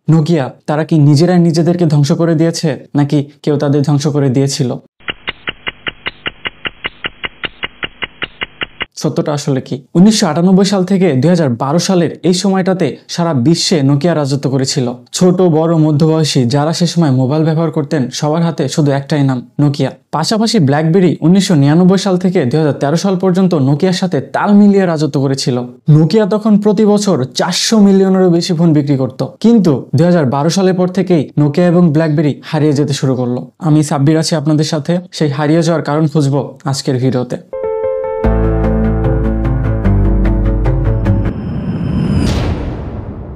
Nokia তারা কি নিজেরাই নিজেদেরকে ধ্বংস করে দিয়েছে নাকি কেউ তাদের ধ্বংস করে দিয়েছিল? সত্যটা আসলে কি? 1998 সাল থেকে 2012 সালের এই সময়টাতে সারা বিশ্বে নোকিয়া রাজত্ব করেছিল। ছোট বড় মধ্যবয়সী যারা সে সময় মোবাইল ব্যবহার করতেন সবার হাতে শুধু একটাই নাম, নোকিয়া। পাশাপাশি ব্ল্যাকবেরি 1999 সাল থেকে 2013 সাল পর্যন্ত নোকিয়ার সাথে তাল মিলিয়ে রাজত্ব করেছিল। নোকিয়া তখন প্রতি বছর 400 মিলিয়নেরও বেশি ফোন বিক্রি করত। কিন্তু 2012 সালের পর থেকেই নোকিয়া এবং ব্ল্যাকবেরি হারিয়ে যেতে শুরু করলো। আমি সাব্বির আছি আপনাদের সাথে, সেই হারিয়ে যাওয়ার কারণ খুঁজবো আজকের ভিডিওতে।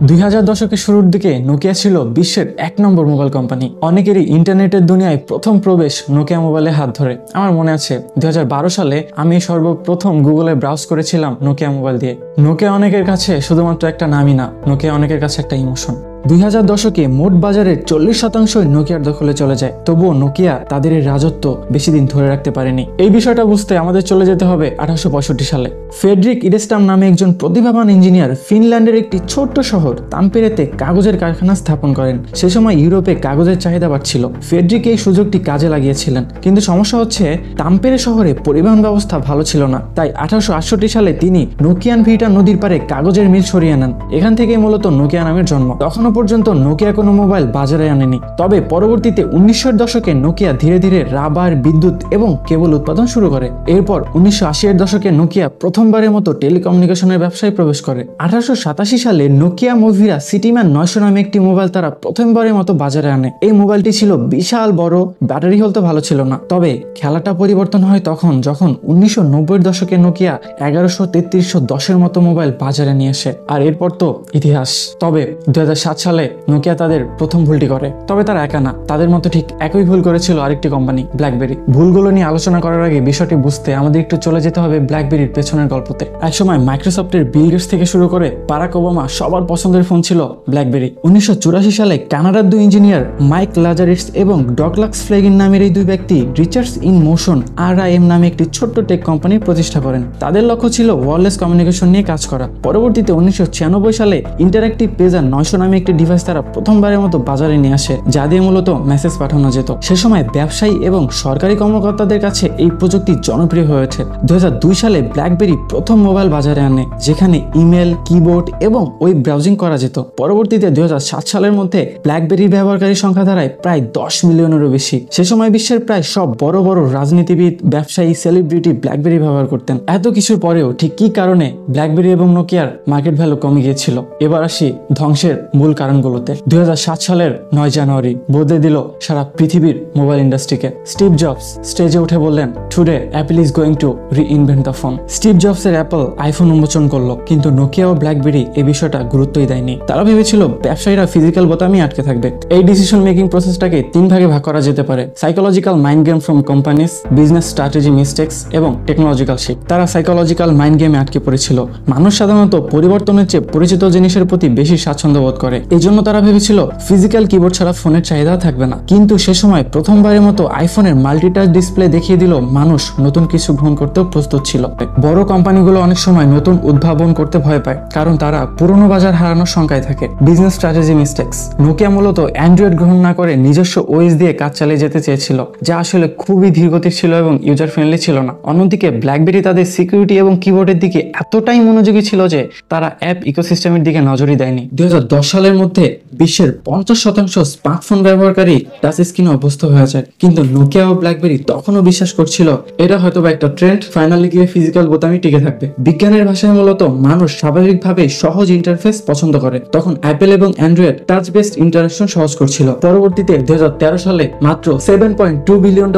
2000 দশকের শুরুর দিকে নোকিয়া ছিল বিশ্বের 1 নম্বর মোবাইল কোম্পানি। অনেকেরই ইন্টারনেটের দুনিয়ায় প্রথম প্রবেশ নোকিয়া মোবাইলের হাত ধরে। আমার মনে আছে 2012 সালে আমি সর্বপ্রথম গুগলে ব্রাউজ করেছিলাম নোকিয়া মোবাইল দিয়ে। নোকিয়া অনেকের কাছে শুধুমাত্র একটা নামই না, নোকিয়া অনেকের কাছে একটা ইমোশন। 2000 দশকে মোট বাজারের 40% নোকিয়ার দখলে চলে যায়। তবুও নোকিয়া তাদের এই রাজত্ব বেশি দিন ধরে রাখতে পারেনি। এই বিষয়টা বুঝতে আমাদের চলে যেতে হবে 1865 সালে। ফ্রেডরিক ইডেস্টাম নামে একজন প্রতিভাবান ইঞ্জিনিয়ার ফিনল্যান্ডের একটি ছোট্ট শহর তাম্পেরেতে কাগজের কারখানা স্থাপন করেন। সে সময় ইউরোপে কাগজের চাহিদা বাড়ছিল। ফ্রেডরিক এই সুযোগটি কাজে লাগিয়েছিলেন, কিন্তু সমস্যা হচ্ছে তাম্পেরে শহরে পরিবহন ব্যবস্থা ভালো ছিল না। তাই 1868 সালে তিনি নোকিয়ান ভিটা নদীর পারে কাগজের মিল সরিয়ে নেন। এখান থেকেই মূলত নোকিয়া নামের জন্ম। তখন পর্যন্ত নোকিয়া কোনো মোবাইল বাজারে আনেনি। তবে পরবর্তীতে 1900 দশকে নোকিয়া ধীরে ধীরে রাবার, বিদ্যুৎ এবং কেবল উৎপাদন শুরু করে। এরপর 1980 দশকে নোকিয়া প্রথমবারের মতো টেলিকমিউনিকেশনের ব্যবসায় প্রবেশ করে। 1887 সালে নোকিয়া মুভিরা সিটিম্যান 900 নামে একটি মোবাইল তারা প্রথমবারের মতো বাজারে আনে। এই মোবাইলটি ছিল বিশাল বড়, ব্যাটারি হেলথ ভালো ছিল না। তবে খেলাটা পরিবর্তন হয় তখন যখন 1990 দশকে নোকিয়া 1133-10 মতো মোবাইল বাজারে নিয়ে আসে। আর এরপর তো ইতিহাস। তবে 2007 সালে নোকিয়া তাদের প্রথম ভুলটি করে। তবে তারা একা না, তাদের মতো ঠিক একই ভুল করেছিল আরেকটি কোম্পানি, ব্ল্যাকবেরি। ভুলগুলো নিয়ে আলোচনা করার আগে বিষয়টি বুঝতে আমাদের একটু চলে যেতে হবে ব্ল্যাকবেরির পেছনের গল্পতে। একসময় মাইক্রোসফটের বিল গেটস থেকে শুরু করে বারাক ওবামা সবার পছন্দের ফোন ছিল ব্ল্যাকবেরি। 1984 সালে কানাডার দুই ইঞ্জিনিয়ার মাইক লাজারিস এবং ডগলাস ফ্লেগিন নামের এই দুই ব্যক্তি রিচার্ডস ইন মোশন RIM নামে একটি ছোট্ট টেক কোম্পানি প্রতিষ্ঠা করেন। তাদের লক্ষ্য ছিল ওয়্যারলেস কমিউনিকেশন নিয়ে কাজ করা। পরবর্তীতে 1996 সালে ইন্টারঅ্যাক্টিভ পেজার 900 নামে একটি ডিভাইস তারা প্রথমবারের মতো বাজারে নিয়ে আসে, যা দিয়ে মূলত মেসেজ পাঠানো যেত। সে সময় ব্যবসায়ী এবং সরকারি কর্মকর্তাদের কাছে এই প্রযুক্তি জনপ্রিয় হয়ে ওঠে। 2002 সালে ব্ল্যাকবেরি প্রথম মোবাইল বাজারে আনে, যেখানে ইমেল, কিবোর্ড এবং ওয়েব ব্রাউজিং করা যেত। পরবর্তীতে 2007 সালের মধ্যে ব্ল্যাকবেরির ব্যবহারকারীর সংখ্যা দাঁড়ায় প্রায় 10 মিলিয়নেরও বেশি। সে সময় বিশ্বের প্রায় সব বড় বড় রাজনীতিবিদ, ব্যবসায়ী, সেলিব্রিটি ব্ল্যাকবেরি ব্যবহার করতেন। এত কিছুর পরেও ঠিক কি কারণে ব্ল্যাকবেরি এবং নোকিয়ার মার্কেট ভ্যালু কমে গিয়েছিল? এবার আসি ধ্বংসের মূল কারণগুলোতে। 2007 সালের 9 জানুয়ারি বদলে দিল সারা পৃথিবীর মোবাইল ইন্ডাস্ট্রিকে। স্টিভ জবস স্টেজে উঠে বললেন, today Apple is going to reinvent the phone. Steve জবসের অ্যাপল আইফোন উন্মোচন করলো, কিন্তু নোকিয়া ও ব্ল্যাকবেরি এই বিষয়টা গুরুত্বই দেয়নি। তারা ভেবেছিল ব্যবসায়ীরা ফিজিক্যাল বোতামই আটকে থাকবে। এই ডিসিশন মেকিং প্রসেসটাকে 3 ভাগে ভাগ করা যেতে পারে: psychological mind game from companies, business strategy mistakes এবং টেকনোলজিক্যাল শিফট। তারা সাইকোলজিক্যাল মাইন্ড গেমে আটকে পড়েছিল। মানুষ সাধারণত পরিবর্তনের চেয়ে পরিচিত জিনিসের প্রতি বেশি স্বাচ্ছন্দ্য বোধ করে। এই জন্য তারা ভেবেছিল ফিজিক্যাল কিবোর্ড ছাড়া ফোনের চাহিদা থাকবে না। কিন্তু সে সময় প্রথমবারের মতো আইফোনের মাল্টিটাচ ডিসপ্লে দেখিয়ে দিল মানুষ নতুন কিছু গ্রহণ করতেও প্রস্তুত ছিল। বড় কোম্পানিগুলো অনেক সময় নতুন উদ্ভাবন করতে ভয় পায়, কারণ তারা পুরনো বাজার হারানোর শঙ্কায় থাকে। বিজনেস স্ট্র্যাটেজি মিস্টেক্স: নোকিয়া মূলত অ্যান্ড্রয়েড গ্রহণ না করে নিজস্ব ওএস দিয়ে কাজ চালিয়ে যেতে চেয়েছিল, যা আসলে খুবই ধীরগতির ছিল এবং ইউজার ফ্রেন্ডলি ছিল না। অন্যদিকে ব্ল্যাকবেরি তাদের সিকিউরিটি এবং কিবোর্ডের দিকে এতটাই মনোযোগী ছিল যে তারা অ্যাপ ইকোসিস্টেমের দিকে নজরই দেয়নি। 2010 সালের মধ্যে বিশ্বের 50% স্মার্টফোন ব্যবহারকারী টাচ স্ক্রিনে অভ্যস্ত হয়ে যায়। কিন্তু নোকিয়া ও ব্ল্যাকবেরি তখনও বিশ্বাস করছিল এটা হয়তো একটা ট্রেন্ড, ফাইনালি গিয়ে ফিজিক্যাল বোতামই টিকে থাকবে। বিজ্ঞানের ভাষায় মূলত মানুষ স্বাভাবিকভাবে সহজ ইন্টারফেস পছন্দ করে। তখন অ্যাপল এবং অ্যান্ড্রয়েড টাচ বেসড ইন্টারাকশন সহজ করছিল। পরবর্তীতে 2013 সালে মাত্র $7.2 বিলিয়ন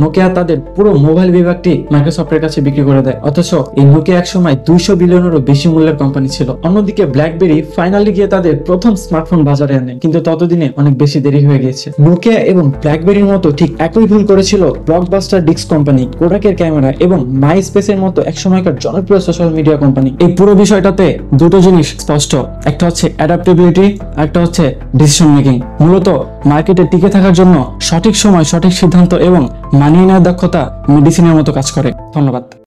নোকিয়া তাদের পুরো মোবাইল বিভাগটি মাইক্রোসফটের কাছে বিক্রি করে দেয়। অথচ এই নোকিয়া একসময় 200 বিলিয়নেরও বেশি মূল্যের কোম্পানি ছিল। অন্যদিকে ব্ল্যাকবেরি ফাইনালি গিয়ে তাদের প্রথম স্মার্টফোন বাজারে আনে, কিন্তু ততদিনে অনেক বেশি দেরি হয়ে গিয়েছে। নোকিয়া এবং ব্ল্যাকবেরির মতো ঠিক একই ভুল করেছিল ব্লকবাস্টার ডিস্ক কোম্পানি, কোডাকের ক্যামেরা এবং মাইস্পেসের মতো একসময়কার জনপ্রিয় সোশ্যাল মিডিয়া কোম্পানি। এই পুরো বিষয়টাতে দুটো জিনিস স্পষ্ট, একটা হচ্ছে অ্যাডাপ্টেবিলিটি, একটা হচ্ছে ডিসিশন মেকিং। মূলত মার্কেটে টিকে থাকার জন্য সঠিক সময় সঠিক সিদ্ধান্ত এবং মানিয়ে নেওয়ার দক্ষতা মেডিসিনের মতো কাজ করে। ধন্যবাদ।